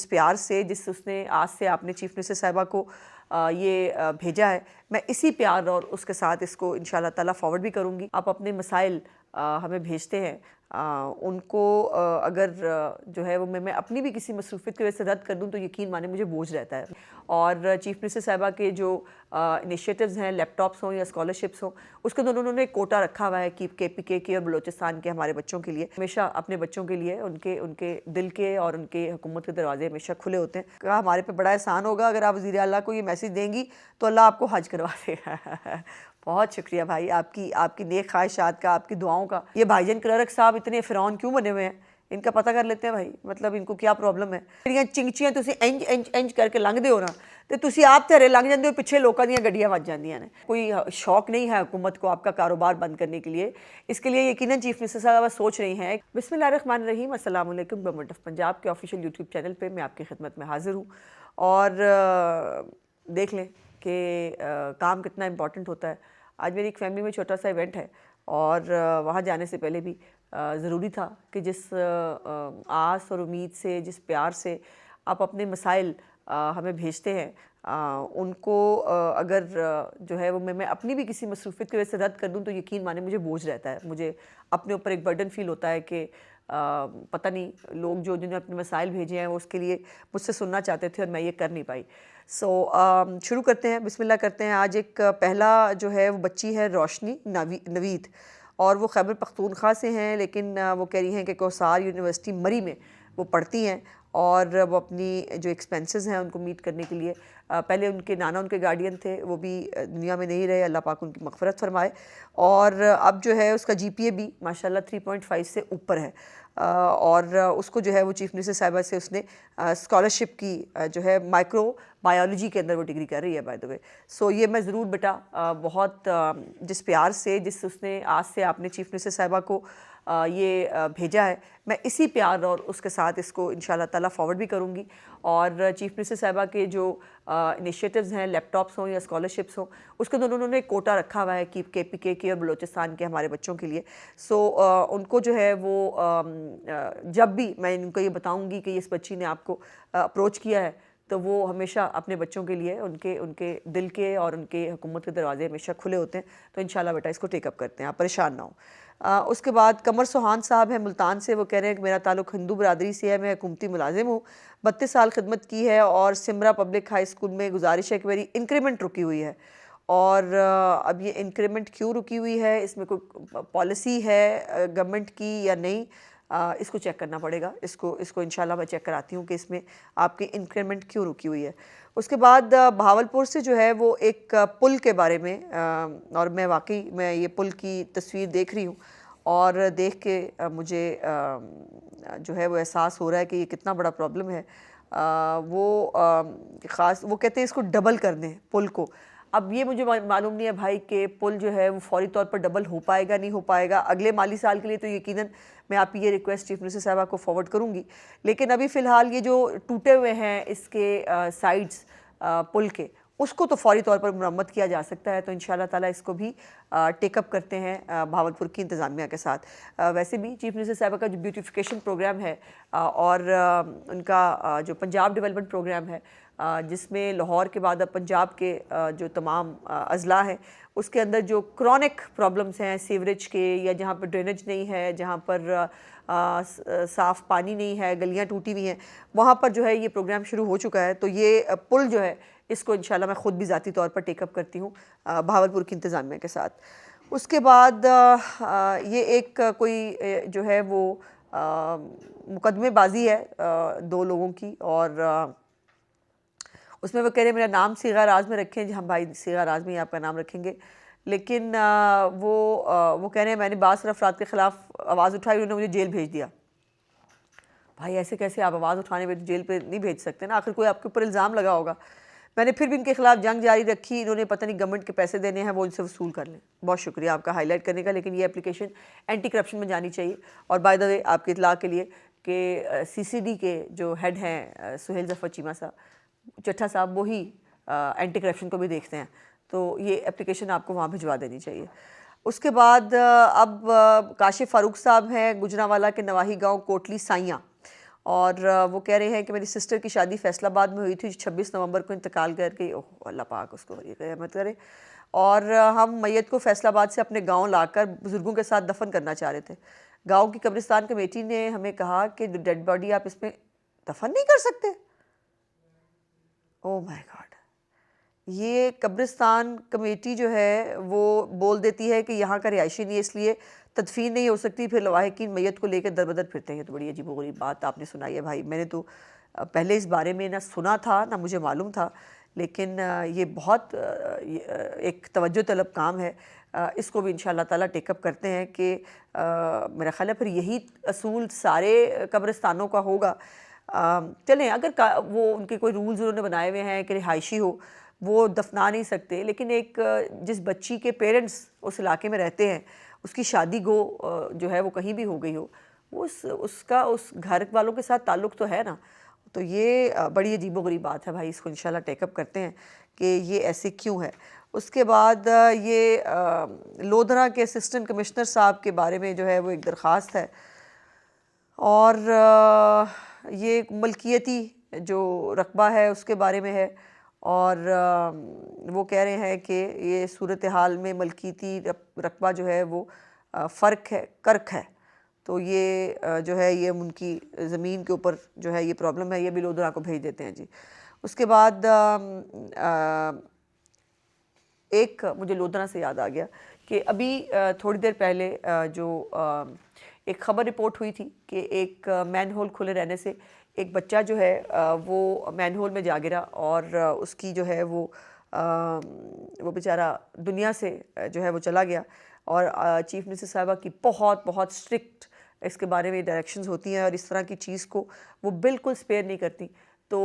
प्यार से, जिस उसने आज से आपने चीफ मिनिस्टर साहिबा को ये भेजा है, मैं इसी प्यार और उसके साथ इसको इंशाल्लाह ताला फॉरवर्ड भी करूँगी। आप अपने मसाइल हमें भेजते हैं, उनको अगर जो है वो मैं अपनी भी किसी मसरूफियत की वजह से रद्द कर दूँ तो यकीन माने मुझे बोझ रहता है। और चीफ मिनिस्टर साहिबा के जो इनिशिएटिव्स हैं, लैपटॉप्स हों या स्कॉलरशिप्स हों, उसके अंदर उन्होंने एक कोटा रखा हुआ है कि KPK की और बलोचिस्तान के हमारे बच्चों के लिए, हमेशा अपने बच्चों के लिए उनके उनके दिल के और उनके हुकूमत के दरवाजे हमेशा खुले होते हैं। कहा हमारे पे बड़ा एहसान होगा अगर आप वज़ीर आला को ये मैसेज देंगी तो अल्लाह आपको हज करवा देगा। बहुत शुक्रिया भाई, आपकी आपकी नेक ख्वाहिशात का, आपकी दुआओं का। ये भाईजान क्लर्क साहब इतने फ़िरौन क्यों बने हुए हैं, इनका पता कर लेते हैं भाई, मतलब इनको क्या प्रॉब्लम है। ਜਿਹੜੀਆਂ ਚਿੰਗਚੀਆਂ ਤੁਸੀਂ ਇੰਜ ਕਰਕੇ ਲੰਘਦੇ ਹੋ ਨਾ ਤੇ ਤੁਸੀਂ ਆਪ ਧਰੇ ਲੰਘ ਜਾਂਦੇ ਹੋ, ਪਿੱਛੇ ਲੋਕਾਂ ਦੀਆਂ ਗੱਡੀਆਂ ਵੱਜ ਜਾਂਦੀਆਂ ਨੇ। कोई शौक नहीं है हुकूमत को आपका कारोबार बंद करने के लिए, इसके लिए यकीनन चीफ मिनिस्टर साहब सोच रही हैं। बिस्मिल्लाहिर्रहमानिर्रहीम, अस्सलाम वालेकुम। गवर्नमेंट ऑफ पंजाब के ऑफिशियल यूट्यूब चैनल पे मैं आपकी खिदमत में हाजिर हूँ और देख लें कि काम कितना इम्पॉर्टेंट होता है। आज मेरी एक फैमिली में छोटा सा इवेंट है और वहाँ जाने से पहले भी ज़रूरी था कि जिस आस और उम्मीद से, जिस प्यार से आप अपने मसाइल हमें भेजते हैं, उनको अगर जो है वो मैं अपनी भी किसी मसरूफियत की वजह से रद्द कर दूँ तो यकीन माने मुझे बोझ रहता है। मुझे अपने ऊपर एक बर्डन फ़ील होता है कि पता नहीं लोग जो जिन्होंने अपने मसाइल भेजे हैं वो उसके लिए मुझसे सुनना चाहते थे और मैं ये कर नहीं पाई। शुरू करते हैं, बिस्मिल्लाह करते हैं। आज एक पहला जो है वो बच्ची है रोशनी नवीद, और वो खैबर पख्तूनख्वा से हैं, लेकिन वो कह रही हैं कि कौसार यूनिवर्सिटी मरी में वो पढ़ती हैं और वो अपनी जो एक्सपेंसेस हैं उनको मीट करने के लिए, पहले उनके नाना उनके गार्डियन थे, वो भी दुनिया में नहीं रहे, अल्लाह पाक उनकी मग़फ़िरत फरमाए। और अब जो है उसका GPA भी माशाल्लाह 3.5 से ऊपर है और उसको जो है वो चीफ मिनिस्टर साहिबा से उसने स्कॉलरशिप की जो है माइक्रो बायोलॉजी के अंदर वो डिग्री कर रही है बाय द वे। सो ये मैं ज़रूर बेटा बहुत जिस प्यार से, जिस उसने आज से आपने चीफ मिनिस्टर साहिबा को ये भेजा है, मैं इसी प्यार और उसके साथ इसको इंशाल्लाह ताला फॉरवर्ड भी करूँगी। और चीफ मिनिस्टर साहिबा के जो इनिशिएटिव्स हैं, लैपटॉप्स हों या स्कॉलरशिप्स हों, उसके अंदर उन्होंने एक कोटा रखा हुआ है कि KPK की और बलोचिस्तान के हमारे बच्चों के लिए। उनको जो है वो जब भी मैं इनको ये बताऊँगी कि इस बच्ची ने आपको अप्रोच किया है तो वो हमेशा अपने बच्चों के लिए उनके उनके दिल के और उनके हुकूमत के दरवाजे हमेशा खुले होते हैं। तो इंशाल्लाह बेटा इसको टेकअप करते हैं, आप परेशान ना हो। उसके बाद कमर सुहान साहब हैं मुल्तान से, वो कह रहे हैं कि मेरा ताल्लुक़ हिंदू बरदरी से है, मैं हुकूमती मुलाजिम हूँ, 32 साल खिदमत की है और सिमरा पब्लिक हाई स्कूल में गुजारिश है कि मेरी इंक्रीमेंट रुकी हुई है। और अब ये इंक्रीमेंट क्यों रुकी हुई है, इसमें कोई पॉलिसी है गवर्नमेंट की या नहीं, इसको चेक करना पड़ेगा। इसको इंशाल्लाह मैं चेक कराती हूँ कि इसमें आपकी इंक्रीमेंट क्यों रुकी हुई है। उसके बाद भावलपुर से जो है वो एक पुल के बारे में, और मैं वाकई मैं ये पुल की तस्वीर देख रही हूँ और देख के मुझे जो है वो एहसास हो रहा है कि ये कितना बड़ा प्रॉब्लम है। ख़ास वो कहते हैं इसको डबल कर दें पुल को। अब ये मुझे मालूम नहीं है भाई कि पुल जो है वो फौरी तौर पर डबल हो पाएगा नहीं हो पाएगा अगले माली साल के लिए, तो यकीनन मैं आपकी ये रिक्वेस्ट चीफ मिनिस्टर साहिबा को फॉरवर्ड करूँगी। लेकिन अभी फ़िलहाल ये जो टूटे हुए हैं इसके साइड्स पुल के, उसको तो फौरी तौर पर मुरम्मत किया जा सकता है। तो इंशाल्लाह ताला इसको भी टेकअप करते हैं भावलपुर की इंतज़ामिया के साथ। वैसे भी चीफ मिनिस्टर साहिबा का जो ब्यूटिफिकेशन प्रोग्राम है और उनका जो पंजाब डेवलपमेंट प्रोग्राम है, जिसमें लाहौर के बाद अब पंजाब के जो तमाम अज़ला हैं उसके अंदर जो क्रॉनिक प्रॉब्लम्स हैं सीवरेज के, या जहाँ पर ड्रेनेज नहीं है, जहाँ पर साफ़ पानी नहीं है, गलियाँ टूटी हुई हैं, वहाँ पर जो है ये प्रोग्राम शुरू हो चुका है। तो ये पुल जो है इसको इंशाल्लाह मैं ख़ुद भी ज़ाती तौर पर टेकअप करती हूँ भावलपुर की इंतज़ामिया के साथ। उसके बाद ये एक कोई जो है वो मुकदमेबाजी है 2 लोगों की, और उसमें वो कह रहे हैं मेरा नाम सीगा राज में रखें। हम भाई सीगा राज में ही आपका नाम रखेंगे, लेकिन वो कह रहे हैं मैंने बासर अफराद के ख़िलाफ़ आवाज़ उठाई, उन्होंने मुझे जेल भेज दिया। भाई ऐसे कैसे आप आवाज़ उठाने पर जेल पे नहीं भेज सकते ना, आखिर कोई आपके ऊपर इल्ज़ाम लगा होगा। मैंने फिर भी इनके खिलाफ़ जंग जारी रखी, इन्होंने पता नहीं गवर्नमेंट के पैसे देने हैं वो इनसे वसूल कर लें। बहुत शुक्रिया आपका हाईलाइट करने का, लेकिन ये एप्लीकेशन एंटी करप्शन में जानी चाहिए। और बाय द वे आपकी इतला के लिए कि CCD के जो हेड हैं सुहेल ज़फ़र चीमा साहब, चट्ठा साहब, वही एंटी करप्शन को भी देखते हैं, तो ये एप्लीकेशन आपको वहाँ भिजवा देनी चाहिए। उसके बाद अब काशिफ फ़ारूक साहब हैं गुजरांवाला के नवाही गांव कोटली साइयाँ, और वो कह रहे हैं कि मेरी सिस्टर की शादी फैसलाबाद में हुई थी, 26 नवंबर को इंतकाल करके, ओह अल्लाह पाक उसको रहमत करे। और हम मैयत को फैसलाबाद से अपने गांव लाकर बुज़ुर्गों के साथ दफन करना चाह रहे थे। गांव की कब्रिस्तान कमेटी ने हमें कहा कि डेड बॉडी आप इसमें दफन नहीं कर सकते। Oh my God. ये कब्रिस्तान कमेटी जो है वो बोल देती है कि यहाँ का रिहायशी नहीं है, इसलिए तदफीन नहीं हो सकती, फिर लवाहिकीन मैयत को लेकर दर बदर फिरते हैं। तो बड़ी अजीबोगरीब बात आपने सुनाई है भाई। मैंने तो पहले इस बारे में ना सुना था ना मुझे मालूम था, लेकिन ये बहुत एक तवज्जो तलब काम है। इसको भी इंशाअल्लाह ताला टेकअप करते हैं कि मेरा ख्याल है फिर यही असूल सारे कब्रिस्तानों का होगा। चलें, अगर वो उनके कोई रूल्स उन्होंने बनाए हुए हैं कि रिहायशी हो, वो दफना नहीं सकते, लेकिन एक जिस बच्ची के पेरेंट्स उस इलाके में रहते हैं, उसकी शादी गो जो है वो कहीं भी हो गई हो, उसका उस घर वालों के साथ ताल्लुक़ तो है ना। तो ये बड़ी अजीबोगरीब बात है भाई। इसको इंशाल्लाह टेकअप करते हैं कि ये ऐसे क्यों है। उसके बाद ये लोधरा के असिस्टेंट कमिश्नर साहब के बारे में जो है वो एक दरख्वास्त है, और ये मलकियती जो रकबा है उसके बारे में है। और वो कह रहे हैं कि ये सूरत हाल में मलकियती रकबा जो है वो फ़र्क है, कर्क है। तो ये जो है ये उनकी ज़मीन के ऊपर जो है ये प्रॉब्लम है, ये भी लोधरा को भेज देते हैं जी। उसके बाद एक मुझे लोधरा से याद आ गया कि अभी थोड़ी देर पहले जो एक ख़बर रिपोर्ट हुई थी कि एक मैनहोल खुले रहने से एक बच्चा जो है वो मैनहोल में जा गिरा, और उसकी जो है वो बेचारा दुनिया से जो है वो चला गया। और चीफ मिनिस्टर साहिबा की बहुत बहुत स्ट्रिक्ट इसके बारे में डायरेक्शंस होती हैं, और इस तरह की चीज़ को वो बिल्कुल स्पेयर नहीं करती। तो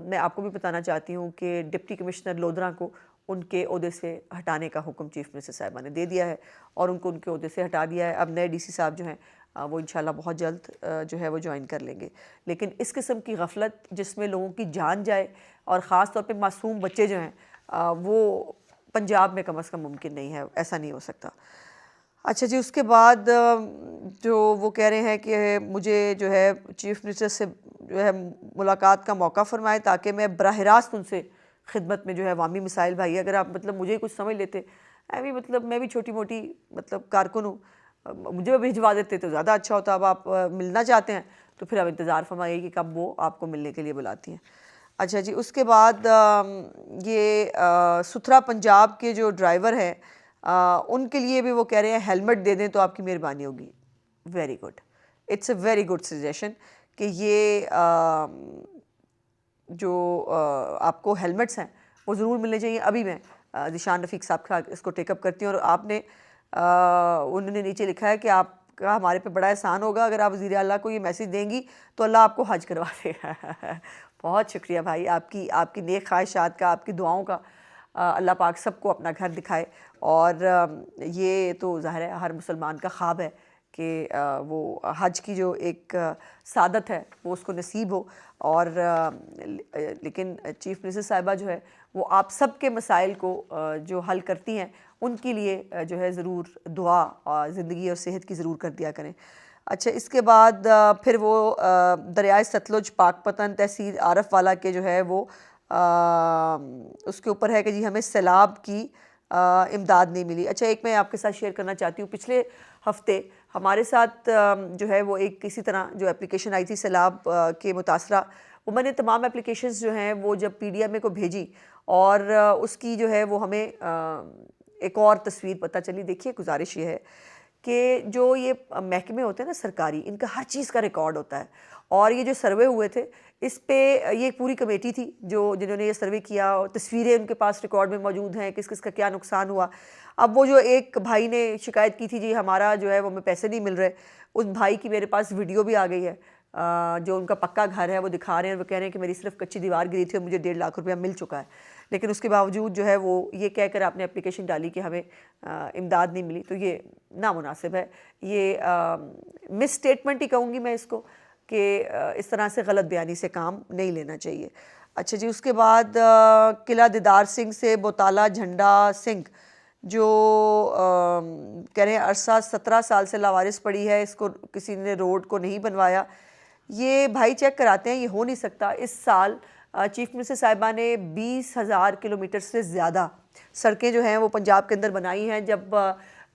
मैं आपको भी बताना चाहती हूँ कि डिप्टी कमिश्नर लोधरा को उनके ओहदे से हटाने का हुक्म चीफ मिनिस्टर साहिबा ने दे दिया है, और उनको उनके ओहदे से हटा दिया है। अब नए डीसी साहब जो हैं वो इंशाल्लाह बहुत जल्द जो है वो ज्वाइन कर लेंगे। लेकिन इस किस्म की गफलत जिसमें लोगों की जान जाए, और ख़ास तौर पे मासूम बच्चे जो हैं वो पंजाब में कम से कम मुमकिन नहीं है, ऐसा नहीं हो सकता। अच्छा जी, उसके बाद जो वो कह रहे हैं कि मुझे जो है चीफ मिनिस्टर से जो है मुलाकात का मौका फरमाए, ताकि मैं बराह रास्त उनसे खिदमत में जो है अवामी मिसाइल, भाई अगर आप मतलब मुझे कुछ समझ लेते, मैं भी छोटी मोटी मतलब कारकुन हूँ, मुझे भिजवा देते तो ज़्यादा अच्छा होता। अब आप मिलना चाहते हैं तो फिर आप इंतज़ार फरमाइए कि कब वो आपको मिलने के लिए बुलाती हैं। अच्छा जी, उसके बाद ये सुथरा पंजाब के जो ड्राइवर हैं उनके लिए भी वो कह रहे हैं हेलमेट दे दें तो आपकी मेहरबानी होगी। Very good, it's a very good suggestion कि ये जो आपको हेलमेट्स हैं वो ज़रूर मिलने चाहिए। अभी मैं ज़ीशान रफ़ीक साहब का इसको टेकअप करती हूँ, और आपने उन्होंने नीचे लिखा है कि आपका हमारे पे बड़ा एहसान होगा अगर आप वज़ीर आला को ये मैसेज देंगी तो अल्लाह आपको हज करवा देगा। बहुत शुक्रिया भाई, आपकी नेक ख्वाहिशात का, आपकी दुआओं का। अल्लाह पाक सबको अपना घर दिखाए, और ये तो ज़ाहिर है हर मुसलमान का ख्वाब है कि वो हज की जो एक सादत है वो उसको नसीब हो। और लेकिन चीफ मिनिस्टर साहिबा जो है वो आप सब के मसाइल को जो हल करती हैं उनके लिए जो है ज़रूर दुआ और ज़िंदगी और सेहत की ज़रूर कर दिया करें। अच्छा, इसके बाद फिर वो दरियाए सतलुज पाकपतन तहसील आरफ वाला के जो है वो उसके ऊपर है कि जी हमें सैलाब की इमदाद नहीं मिली। अच्छा, एक मैं आपके साथ शेयर करना चाहती हूँ, पिछले हफ्ते हमारे साथ जो है वो एक किसी तरह जो एप्लीकेशन आई थी सैलाब के मुतासरा, वो मैंने तमाम एप्लीकेशंस जो हैं वो जब PDM को भेजी, और उसकी जो है वो हमें एक और तस्वीर पता चली। देखिए, गुजारिश ये है कि जो ये महकमे होते हैं ना सरकारी, इनका हर चीज़ का रिकॉर्ड होता है। और ये जो सर्वे हुए थे इस पे ये पूरी कमेटी थी जिन्होंने ये सर्वे किया, और तस्वीरें उनके पास रिकॉर्ड में मौजूद हैं किस किस का क्या नुकसान हुआ। अब वो जो एक भाई ने शिकायत की थी जी हमारा जो है वो हमें पैसे नहीं मिल रहे, उस भाई की मेरे पास वीडियो भी आ गई है। जो उनका पक्का घर है वो दिखा रहे हैं, वो कह रहे हैं कि मेरी सिर्फ कच्ची दीवार गिरी थी और मुझे 1.5 लाख रुपया मिल चुका है। लेकिन उसके बावजूद जो है वो ये कहकर आपने एप्लीकेशन डाली कि हमें इमदाद नहीं मिली, तो ये नामुनासिब है। ये मिस स्टेटमेंट ही कहूँगी मैं इसको, कि इस तरह से गलत बयानी से काम नहीं लेना चाहिए। अच्छा जी, उसके बाद किला दीदार सिंह से बोताला झंडा सिंह जो कह रहे हैं अरसा 17 साल से लावारिस पड़ी है, इसको किसी ने रोड को नहीं बनवाया। ये भाई चेक कराते हैं, ये हो नहीं सकता। इस साल चीफ मिनिस्टर साहिबा ने 20,000 किलोमीटर से ज़्यादा सड़कें जो हैं वो पंजाब के अंदर बनाई हैं। जब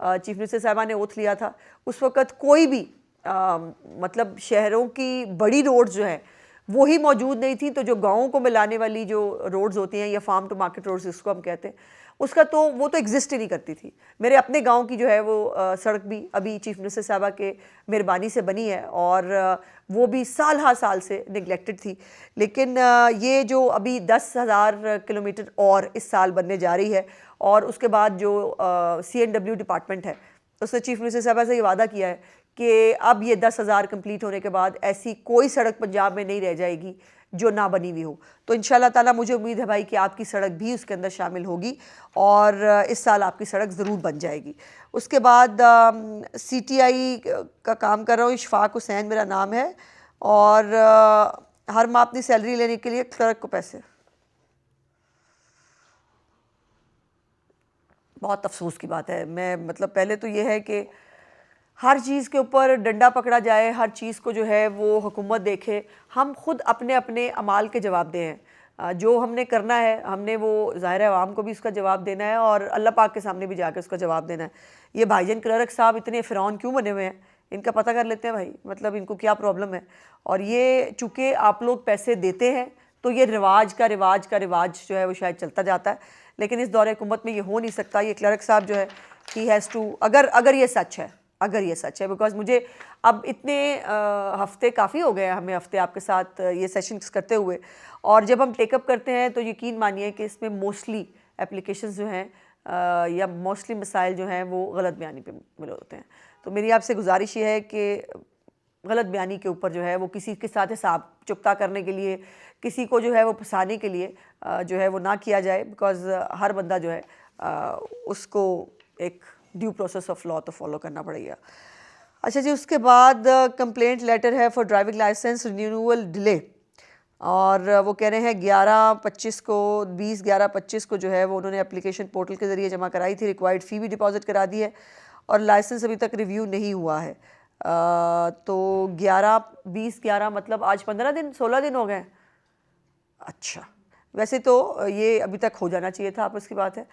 चीफ मिनिस्टर साहिबा ने ओथ लिया था उस वक़्त कोई भी मतलब शहरों की बड़ी रोड्स जो हैं वो ही मौजूद नहीं थी। तो जो गाँवों को मिलाने वाली जो रोड्स होती हैं या फार्म टू मार्केट रोड्स जिसको हम कहते हैं, उसका तो वो तो एग्जिस्ट ही नहीं करती थी। मेरे अपने गांव की जो है वो सड़क भी अभी चीफ मिनिस्टर साहबा के मेहरबानी से बनी है और वो भी साल हा साल से निगलेक्टेड थी। लेकिन ये जो अभी 10,000 किलोमीटर और इस साल बनने जा रही है और उसके बाद जो CNW डिपार्टमेंट है उसने चीफ मिनिस्टर साहबा से ये वादा किया है कि अब ये 10,000 कंप्लीट होने के बाद ऐसी कोई सड़क पंजाब में नहीं रह जाएगी जो ना बनी हुई हो। तो इंशाल्लाह ताला मुझे उम्मीद है भाई कि आपकी सड़क भी उसके अंदर शामिल होगी और इस साल आपकी सड़क ज़रूर बन जाएगी। उसके बाद CTI का काम कर रहा हूँ, इशफाक हुसैन मेरा नाम है और हर माह अपनी सैलरी लेने के लिए क्लर्क को पैसे। बहुत अफसोस की बात है। मैं मतलब पहले तो ये है कि हर चीज़ के ऊपर डंडा पकड़ा जाए, हर चीज़ को जो है वो हुकूमत देखे, हम खुद अपने अपने अमाल के जवाब दें। जो हमने करना है हमने वो ज़ाहिर है आवाम को भी उसका जवाब देना है और अल्लाह पाक के सामने भी जाकर उसका जवाब देना है। ये भाईजान क्लर्क साहब इतने फ़िरौन क्यों बने हुए हैं, इनका पता कर लेते हैं भाई, मतलब इनको क्या प्रॉब्लम है। और ये चूँकि आप लोग पैसे देते हैं तो ये रिवाज जो है वो शायद चलता जाता है, लेकिन इस दौरे हुकूमत में ये हो नहीं सकता। ये क्लर्क साहब जो है ही हैज़ टू, अगर ये सच है, बिकॉज मुझे अब इतने हफ्ते काफ़ी हो गए हैं हमें हफ्ते आपके साथ ये सेशंस करते हुए, और जब हम टेकअप करते हैं तो यकीन मानिए कि इसमें मोस्टली एप्लीकेशंस जो हैं या मोस्टली मसाइल जो हैं वो गलत बयानी पे मिले होते हैं। तो मेरी आपसे गुजारिश ये है कि गलत बयानी के ऊपर जो है वो किसी के साथ हिसाब चुकता करने के लिए, किसी को जो है वो फंसाने के लिए जो है वो ना किया जाए, बिकॉज हर बंदा जो है उसको एक ड्यू प्रोसेस ऑफ लॉ तो फॉलो करना पड़ेगा। अच्छा जी, उसके बाद कंप्लेंट लेटर है for driving licence renewal delay, और वो कह रहे हैं 20/11/25 को जो है वो उन्होंने एप्लीकेशन पोर्टल के ज़रिए जमा कराई थी, रिक्वायर्ड फ़ी भी डिपॉजिट करा दी है और लाइसेंस अभी तक रिव्यू नहीं हुआ है। तो 11/20/11 मतलब आज 15 दिन 16 दिन हो गए। अच्छा, वैसे तो ये अभी तक हो जाना चाहिए था, आपस की बात है,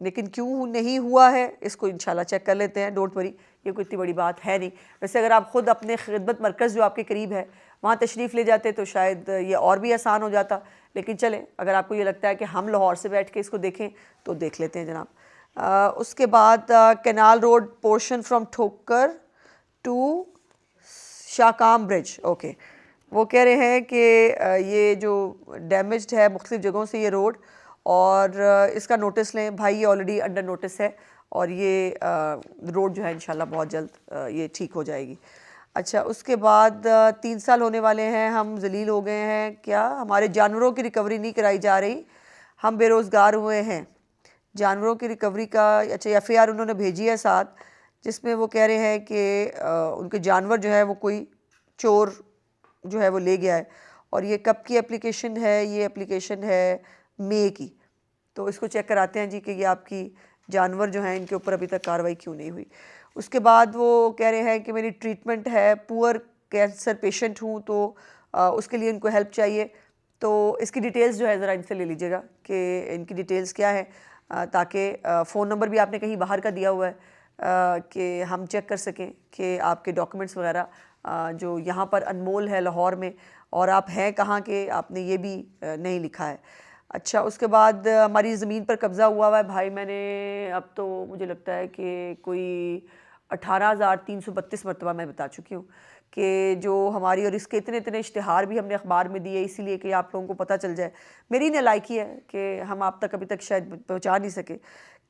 लेकिन क्यों नहीं हुआ है इसको इंशाल्लाह चेक कर लेते हैं। डोंट वरी, ये कोई इतनी बड़ी बात है नहीं। वैसे अगर आप ख़ुद अपने खिदमत मरकज़ जो आपके करीब है वहाँ तशरीफ़ ले जाते तो शायद ये और भी आसान हो जाता, लेकिन चलें, अगर आपको ये लगता है कि हम लाहौर से बैठ के इसको देखें तो देख लेते हैं जनाब। उसके बाद कैनाल रोड पोर्शन फ्रॉम ठोकर टू शाकाम ब्रिज, ओके, वो कह रहे हैं कि ये जो डैमेज्ड है मुख्तलिफ़ जगहों से ये रोड, और इसका नोटिस लें भाई, ये ऑलरेडी अंडर नोटिस है और ये रोड जो है इंशाल्लाह बहुत जल्द ये ठीक हो जाएगी। अच्छा, उसके बाद 3 साल होने वाले हैं, हम जलील हो गए हैं क्या, हमारे जानवरों की रिकवरी नहीं कराई जा रही, हम बेरोज़गार हुए हैं। जानवरों की रिकवरी का अच्छा FIR उन्होंने भेजी है साथ, जिसमें वो कह रहे हैं कि उनके जानवर जो है वो कोई चोर जो है वो ले गया है, और ये कब की एप्लीकेशन है, ये एप्लीकेशन है मई की। तो इसको चेक कराते हैं जी कि ये आपकी जानवर जो हैं इनके ऊपर अभी तक कार्रवाई क्यों नहीं हुई। उसके बाद वो कह रहे हैं कि मेरी ट्रीटमेंट है, पुअर कैंसर पेशेंट हूँ, तो उसके लिए इनको हेल्प चाहिए। तो इसकी डिटेल्स जो है ज़रा इनसे ले लीजिएगा कि इनकी डिटेल्स क्या है, ताकि फ़ोन नंबर भी आपने कहीं बाहर का दिया हुआ है कि हम चेक कर सकें कि आपके डॉक्यूमेंट्स वगैरह जो यहाँ पर अनमोल है लाहौर में, और आप हैं कहाँ के, आपने ये भी नहीं लिखा है। अच्छा, उसके बाद हमारी ज़मीन पर कब्ज़ा हुआ है भाई, मैंने अब तो मुझे लगता है कि कोई 18,332 मरतबा मैं बता चुकी हूँ कि जो हमारी, और इसके इतने इतने इश्तिहार भी हमने अखबार में दिए इसीलिए कि आप लोगों को पता चल जाए। मेरी नालायकी है कि हम आप तक अभी तक शायद पहुँचा नहीं सके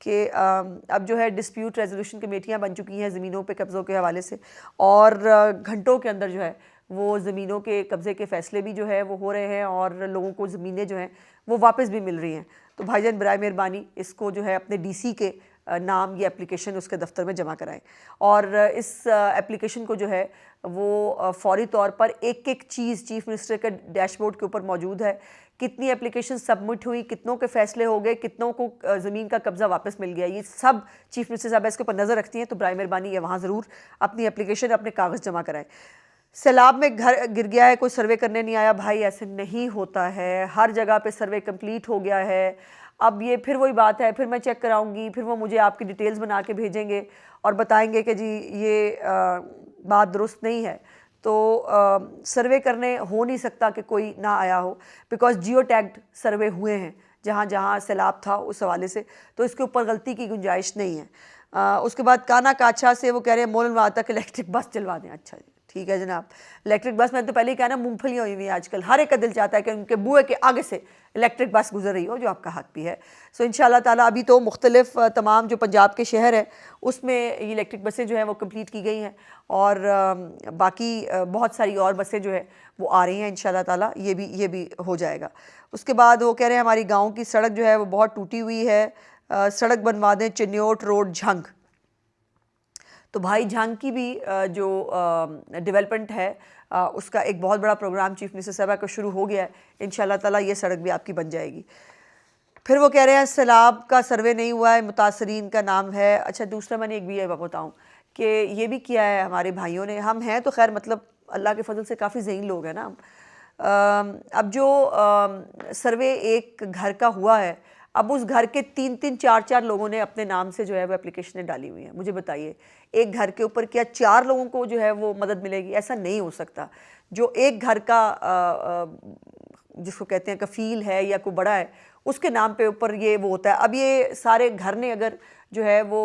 कि अब जो है डिस्प्यूट रेजोल्यूशन कमेटियाँ बन चुकी हैं ज़मीनों पे कब्ज़ों के हवाले से, और घंटों के अंदर जो है वो ज़मीनों के कब्ज़े के फ़ैसले भी जो है वो हो रहे हैं और लोगों को ज़मीनें जो हैं वो वापस भी मिल रही हैं। तो भाईजान बराए मेहरबानी इसको जो है अपने DC के नाम ये एप्लीकेशन उसके दफ्तर में जमा कराएं, और इस एप्लीकेशन को जो है वो फौरी तौर पर एक एक चीज़ चीफ़ मिनिस्टर के डैशबोर्ड के ऊपर मौजूद है, कितनी एप्लीकेशन सबमिट हुई, कितनों के फ़ैसले हो गए, कितनों को ज़मीन का कब्ज़ा वापस मिल गया, ये सब चीफ़ मिनिस्टर साहब इसके ऊपर नज़र रखती हैं। तो बराए मेहरबानी ये वहाँ ज़रूर अपनी एप्लीकेशन अपने कागज़ जमा कराएं। सैलाब में घर गिर गया है, कोई सर्वे करने नहीं आया। भाई ऐसे नहीं होता है, हर जगह पे सर्वे कंप्लीट हो गया है। अब ये फिर वही बात है, फिर मैं चेक कराऊंगी, फिर वो मुझे आपकी डिटेल्स बना के भेजेंगे और बताएंगे कि जी ये बात दुरुस्त नहीं है। तो सर्वे करने हो नहीं सकता कि कोई ना आया हो, बिकॉज जियो टैग्ड सर्वे हुए हैं जहाँ जहाँ सैलाब था उस हवाले से, तो इसके ऊपर गलती की गुंजाइश नहीं है। उसके बाद काना काछा से वो कह रहे हैं मोलन वाला तक इलेक्ट्रिक बस चलवा दें। अच्छा जी, ठीक है जनाब, इलेक्ट्रिक बस, मैंने तो पहले ही कहा ना, मूंगफलियाँ हुई हुई हैं आजकल, हर एक का दिल चाहता है कि उनके बुए के आगे से इलेक्ट्रिक बस गुजर रही हो, जो आपका हक भी है। सो इंशाल्लाह ताला अभी तो मुख्तलिफ तमाम जो पंजाब के शहर हैं उसमें ये इलेक्ट्रिक बसें जो हैं वो कंप्लीट की गई हैं, और बाकी बहुत सारी और बसें जो है वो आ रही हैं इंशाल्लाह ताला, ये भी हो जाएगा। उसके बाद वो कह रहे हैं हमारी गाँव की सड़क जो है वो बहुत टूटी हुई है, सड़क बनवा दें चिन्योट रोड झंग। तो भाई झंग की भी जो डेवलपमेंट है उसका एक बहुत बड़ा प्रोग्राम चीफ मिनिस्टर साहबा का शुरू हो गया है, इंशाल्लाह ताला ये सड़क भी आपकी बन जाएगी। फिर वो कह रहे हैं सैलाब का सर्वे नहीं हुआ है, मुतासरीन का नाम है। अच्छा, दूसरा मैंने एक भी ये बताऊँ कि ये भी किया है हमारे भाइयों ने, हम हैं तो खैर मतलब अल्लाह के फजल से काफ़ी ज़हीन लोग हैं ना। अब जो सर्वे एक घर का हुआ है, अब उस घर के 3-3 4-4 लोगों ने अपने नाम से जो है वो एप्लीकेशनें डाली हुई हैं। मुझे बताइए, एक घर के ऊपर क्या 4 लोगों को जो है वो मदद मिलेगी? ऐसा नहीं हो सकता। जो एक घर का जिसको कहते हैं कफ़ील है या कोई बड़ा है, उसके नाम पे ऊपर ये वो होता है। अब ये सारे घर ने अगर जो है वो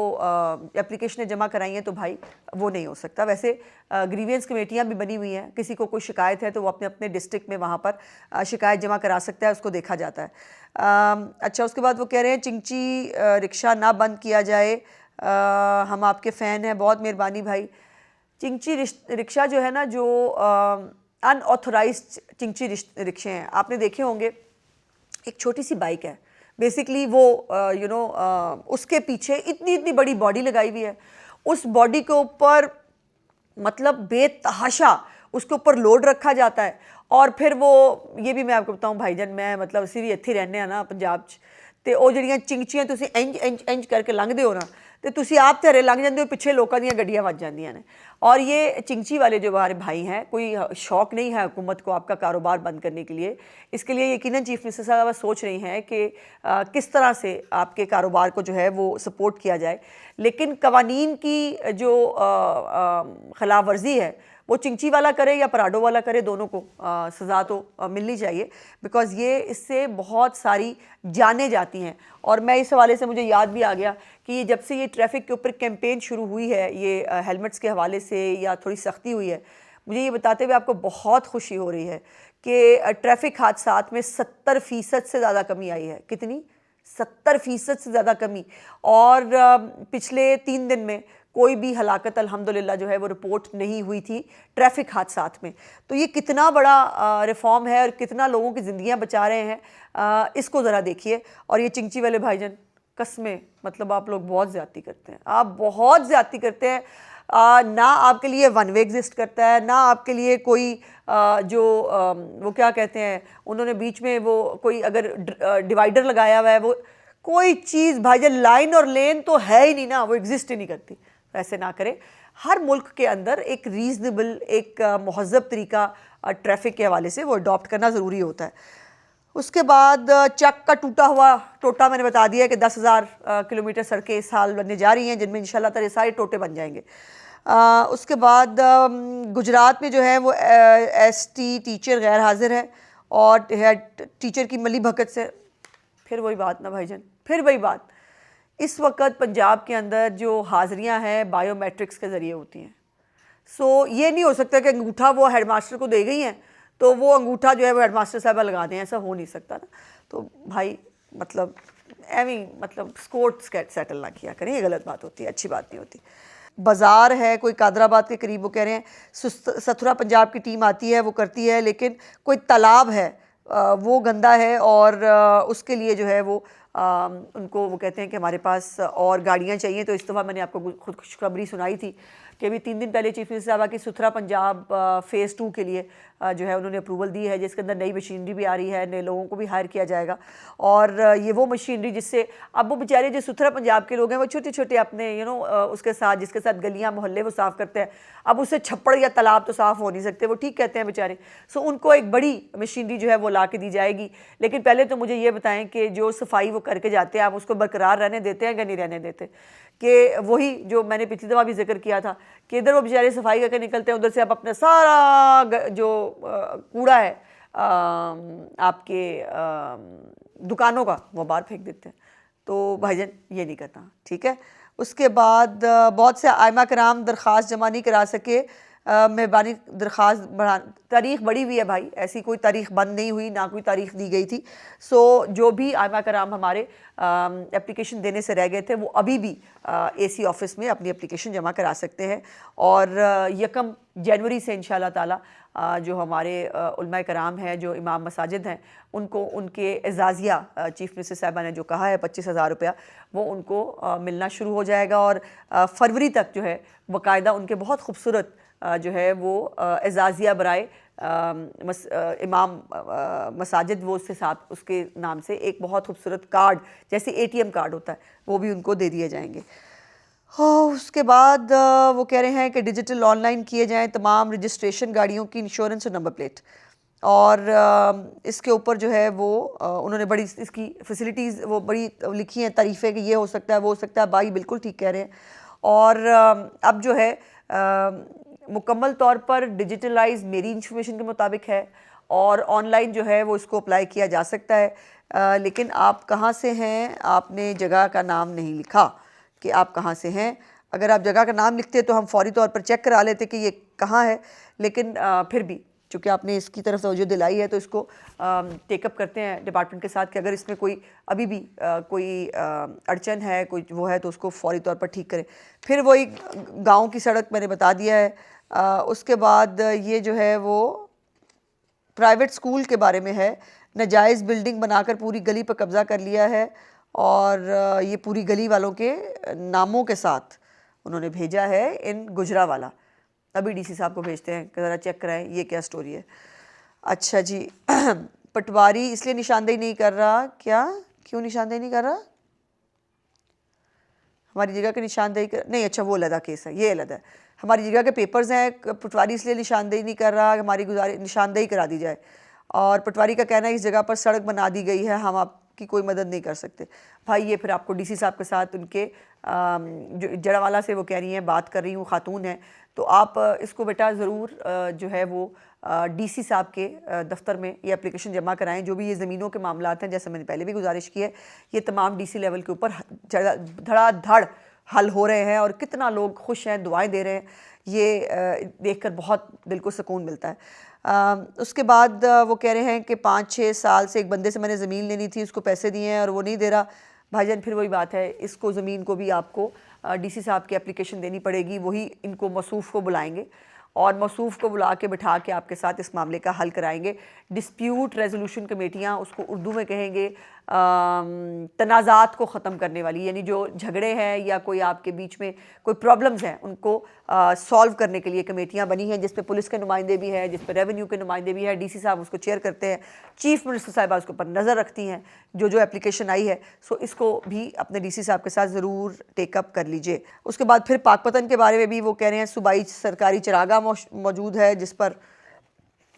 एप्लीकेशनें जमा कराई हैं तो भाई वो नहीं हो सकता। वैसे ग्रीवियंस कमेटियाँ भी बनी हुई हैं, किसी को कोई शिकायत है तो वो अपने अपने डिस्ट्रिक्ट में वहाँ पर शिकायत जमा करा सकता है, उसको देखा जाता है। अच्छा, उसके बाद वो कह रहे हैं चिंची रिक्शा ना बंद किया जाए, हम आपके फ़ैन हैं, बहुत मेहरबानी भाई। चिंची रिक्शा जो है ना, जो अनऑथोराइज्ड चिंची रिक्शे हैं, आपने देखे होंगे, एक छोटी सी बाइक है बेसिकली वो उसके पीछे इतनी इतनी बड़ी बॉडी लगाई हुई है, उस बॉडी के ऊपर मतलब बेतहाशा उसके ऊपर लोड रखा जाता है, और फिर वो ये भी मैं आपको बताऊं भाईजान, मैं मतलब इसी भी इत्थे रहने ना पंजाब च, ते ਉਹ ਜਿਹੜੀਆਂ ਚਿੰਚੀਆਂ ਤੁਸੀਂ ਇੰਜ करके लंघते हो ना, तो ਤੁਸੀਂ आप तो हरे लंघ जाते हो, पिछे लोगों दी गड्डियां वज जांदियां ने। और ये चिंची वाले जो हमारे भाई हैं, कोई शौक नहीं है हुकूमत को आपका कारोबार बंद करने के लिए। इसके लिए यकीनन चीफ मिनिस्टर साहब सोच रही हैं कि किस तरह से आपके कारोबार को जो है वो सपोर्ट किया जाए, लेकिन कवानीन की जो खिलाफ वर्जी है वो चिंची वाला करे या पराडो वाला करे, दोनों को सज़ा तो मिलनी चाहिए, बिकॉज़ ये इससे बहुत सारी जानें जाती हैं। और मैं इस हवाले से मुझे याद भी आ गया कि ये जब से ये ट्रैफिक के ऊपर कैंपेन शुरू हुई है, ये हेलमेट्स के हवाले से या थोड़ी सख्ती हुई है, मुझे ये बताते हुए आपको बहुत खुशी हो रही है कि ट्रैफिक हादसात में 70% से ज़्यादा कमी आई है। कितनी? 70% से ज़्यादा कमी। और पिछले 3 दिन में कोई भी हलाकत अल्हम्दुलिल्लाह जो है वो रिपोर्ट नहीं हुई थी ट्रैफिक हादसात में। तो ये कितना बड़ा रिफॉर्म है और कितना लोगों की ज़िंदगियां बचा रहे हैं, इसको ज़रा देखिए। और ये चिंची वाले भाईजान, कसमें मतलब आप लोग बहुत ज़्यादती करते हैं, आप बहुत ज़्यादती करते हैं। ना आपके लिए वन वे एग्जिस्ट करता है, ना आपके लिए कोई वो क्या कहते हैं, उन्होंने बीच में वो कोई अगर डिवाइडर लगाया हुआ है, वो कोई चीज़ भाईजान, लाइन और लेन तो है ही नहीं ना, वो एग्जिस्ट ही नहीं करती। ऐसे ना करें। हर मुल्क के अंदर एक रीज़नेबल, एक महज़ब तरीका ट्रैफिक के हवाले से वो अडॉप्ट करना ज़रूरी होता है। उसके बाद चक का टूटा हुआ टोटा मैंने बता दिया कि 10,000 किलोमीटर सड़कें इस साल बनने जा रही हैं, जिनमें इंशाल्लाह ताला सारे टोटे बन जाएंगे। उसके बाद गुजरात में जो है वो ST टीचर गैर हाजिर है, और हेड टीचर की मिली भगत से फिर वही बात ना भाईजान, फिर वही बात। इस वक्त पंजाब के अंदर जो हाज़िरियाँ हैं बायोमेट्रिक्स के ज़रिए होती हैं। सो ये नहीं हो सकता कि अंगूठा वो हेडमास्टर को दे गई हैं तो वो अंगूठा जो है वो हेडमास्टर साहब लगा दें, ऐसा हो नहीं सकता ना। तो भाई मतलब मतलब स्कोर सेटल ना किया करें, ये गलत बात होती है, अच्छी बात नहीं होती। बाज़ार है कोई कादराबाद के करीब, वो कह रहे हैं सथुरा पंजाब की टीम आती है वो करती है, लेकिन कोई तालाब है वो गंदा है, और उसके लिए जो है वो उनको वो कहते हैं कि हमारे पास और गाड़ियाँ चाहिए। तो इस दफ़ा मैंने आपको खुद खुशखबरी सुनाई थी कि अभी 3 दिन पहले चीफ मिनिस्टर साहब की सथुरा पंजाब फ़ेज़ 2 के लिए जो है उन्होंने अप्रूवल दी है, जिसके अंदर नई मशीनरी भी आ रही है, नए लोगों को भी हायर किया जाएगा। और ये वो मशीनरी जिससे अब वो बेचारे जो सुथरा पंजाब के लोग हैं वो छोटे छोटे अपने उसके साथ जिसके साथ गलियाँ मोहल्ले वो साफ़ करते हैं, अब उससे छप्पड़ या तालाब तो साफ़ हो नहीं सकते, वो ठीक कहते हैं बेचारे। सो उनको एक बड़ी मशीनरी जो है वो ला के दी जाएगी। लेकिन पहले तो मुझे ये बताएं कि जो सफाई वो करके जाते हैं आप उसको बरकरार रहने देते हैं या नहीं रहने देते? कि वही जो मैंने पिछली दफ़ा भी जिक्र किया था कि इधर वो बेचारे सफाई करके निकलते हैं, उधर से आप अपना सारा जो कूड़ा है आपके दुकानों का वो बाहर फेंक देते हैं। तो भाईजान ये नहीं करना, ठीक है। उसके बाद बहुत से आइमा कराम दरख्वास्त जमा नहीं करा सके, मेहरबानी दरख्वास्त बढ़ा, तारीख़ बढ़ी हुई है भाई, ऐसी कोई तारीख़ बंद नहीं हुई, ना कोई तारीख़ दी गई थी। सो जो भी आइमा कराम हमारे एप्लीकेशन देने से रह गए थे वो अभी भी AC ऑफ़िस में अपनी एप्लीकेशन जमा करा सकते हैं। और 1 जनवरी से इंशाअल्लाह ताला जो हमारे उलमा कराम हैं, जो इमाम मसाजिद हैं, उनको उनके एजाज़िया चीफ़ मिनिस्टर साहिबा ने जो कहा है 25,000 रुपया वो उनको मिलना शुरू हो जाएगा। और फरवरी तक जो है बाकायदा उनके बहुत खूबसूरत जो है वो एजाज़िया बराए इमाम मसाजिद वो उसके साथ उसके नाम से एक बहुत खूबसूरत कार्ड जैसे ATM कार्ड होता है वो भी उनको दे दिए जाएंगे। उसके बाद वो कह रहे हैं कि डिजिटल ऑनलाइन किए जाएं तमाम रजिस्ट्रेशन गाड़ियों की इंश्योरेंस और नंबर प्लेट। और इसके ऊपर जो है वो उन्होंने बड़ी इसकी फैसिलिटीज़ वो बड़ी लिखी हैं, तारीफ़ें कि ये हो सकता है वो हो सकता है। भाई बिल्कुल ठीक कह रहे हैं। और अब जो है मुकम्मल तौर पर डिजिटलाइज मेरी इंफॉर्मेशन के मुताबिक है और ऑनलाइन जो है वो इसको अप्लाई किया जा सकता है। लेकिन आप कहाँ से हैं, आपने जगह का नाम नहीं लिखा कि आप कहाँ से हैं। अगर आप जगह का नाम लिखते तो हम फौरी तौर पर चेक करा लेते कि ये कहाँ है, लेकिन फिर भी चूँकि आपने इसकी तरफ तवज्जो दिलाई है तो इसको टेकअप करते हैं डिपार्टमेंट के साथ कि अगर इसमें कोई अभी भी कोई अड़चन है, कोई वो है तो उसको फौरी तौर पर ठीक करें। फिर वही गांव की सड़क मैंने बता दिया है। उसके बाद ये जो है वो प्राइवेट स्कूल के बारे में है, नाजायज़ बिल्डिंग बनाकर पूरी गली पर कब्ज़ा कर लिया है और ये पूरी गली वालों के नामों के साथ उन्होंने भेजा है इन गुजरावाला। अभी DC साहब को भेजते हैं कि ज़रा चेक कराएं ये क्या स्टोरी है। अच्छा जी पटवारी इसलिए निशानदेही नहीं कर रहा, क्या क्यों निशानदेही नहीं कर रहा? हमारी जगह की निशानदेही नहीं, अच्छा वो अलग केस है, ये अलग है। हमारी जगह के पेपर्स हैं, पटवारी इसलिए निशानदेही नहीं कर रहा, हमारी निशानदेही करा दी जाए। और पटवारी का कहना है इस जगह पर सड़क बना दी गई है, हम आपकी कोई मदद नहीं कर सकते। भाई ये फिर आपको DC साहब के साथ उनके जो जड़ावाला से वो कह रही हैं, बात कर रही हूँ, खातून है, तो आप इसको बेटा ज़रूर जो है वो DC साहब के दफ्तर में ये एप्लीकेशन जमा कराएं। जो भी ये ज़मीनों के मामलात हैं, जैसे मैंने पहले भी गुजारिश की है, ये तमाम DC लेवल के ऊपर धड़ाधड़ हल हो रहे हैं और कितना लोग खुश हैं, दुआएं दे रहे हैं, ये देखकर बहुत दिल को सुकून मिलता है। उसके बाद वो कह रहे हैं कि 5-6 साल से एक बंदे से मैंने ज़मीन लेनी थी, उसको पैसे दिए हैं और वो नहीं दे रहा। भाईजान फिर वही बात है, इसको ज़मीन को भी आपको DC साहब की एप्लीकेशन देनी पड़ेगी, वही इनको मौसूफ़ को बुलाएंगे और मौसूफ़ को बुला के बिठा के आपके साथ इस मामले का हल कराएंगे। डिस्प्यूट रेजोल्यूशन कमेटियाँ, उसको उर्दू में कहेंगे तनाज़ात को ख़त्म करने वाली, यानी जो झगड़े हैं या कोई आपके बीच में कोई प्रॉब्लम्स हैं उनको सॉल्व करने के लिए कमेटियाँ बनी हैं, जिसमें पुलिस के नुमाइंदे भी हैं, जिसमें रेवेन्यू के नुमाइंदे भी हैं। DC साहब उसको चेयर करते हैं, चीफ़ मिनिस्टर साहिबा उसके ऊपर नज़र रखती हैं जो एप्लीकेशन आई है। सो इसको भी अपने DC साहब के साथ ज़रूर टेकअप कर लीजिए। उसके बाद फिर पाकपतन के बारे में भी वो कह रहे हैं सूबाई सरकारी चरागा मौजूद है जिस पर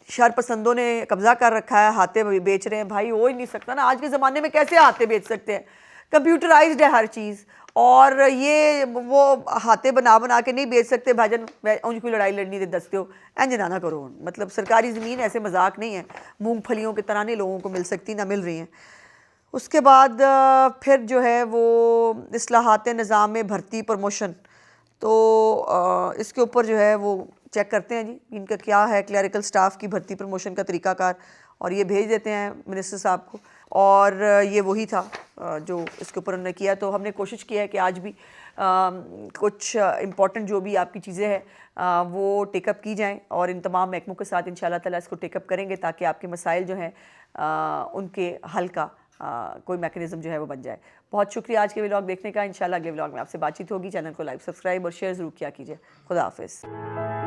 शर पसंदों ने कब्ज़ा कर रखा है, हाथे बेच रहे हैं। भाई हो ही नहीं सकता ना, आज के ज़माने में कैसे हाथे बेच सकते हैं? कंप्यूटराइज्ड है हर चीज़, और ये वो हाथे बना के नहीं बेच सकते। भाईजान उनकी कोई लड़ाई लड़नी दे दसते हो इंज ना करो, मतलब सरकारी ज़मीन ऐसे मजाक नहीं है, मूंगफलियों के तरह नहीं लोगों को मिल सकती, ना मिल रही हैं। उसके बाद फिर जो है वो इस्लाहात निज़ाम में भर्ती प्रमोशन, तो इसके ऊपर जो है वो चेक करते हैं जी इनका क्या है, क्लरिकल स्टाफ की भर्ती प्रमोशन का तरीक़ाकार, और ये भेज देते हैं मिनिस्टर साहब को। और ये वही था जो इसके ऊपर उन्होंने किया। तो हमने कोशिश की है कि आज भी कुछ इम्पॉर्टेंट जो भी आपकी चीज़ें हैं वो टेकअप की जाएं और इन तमाम महकमों के साथ इंशाल्लाह ताला इसको टेकअप करेंगे ताकि आपके मसाइल जो हैं उनके हल का कोई मैकेनिज़्म जो है वो बन जाए। बहुत शुक्रिया आज के व्लॉग देखने का। इंशाल्लाह अगले व्लॉग में आपसे बातचीत होगी। चैनल को लाइक, सब्सक्राइब और शेयर ज़रूर किया कीजिए। खुदा हाफिज़।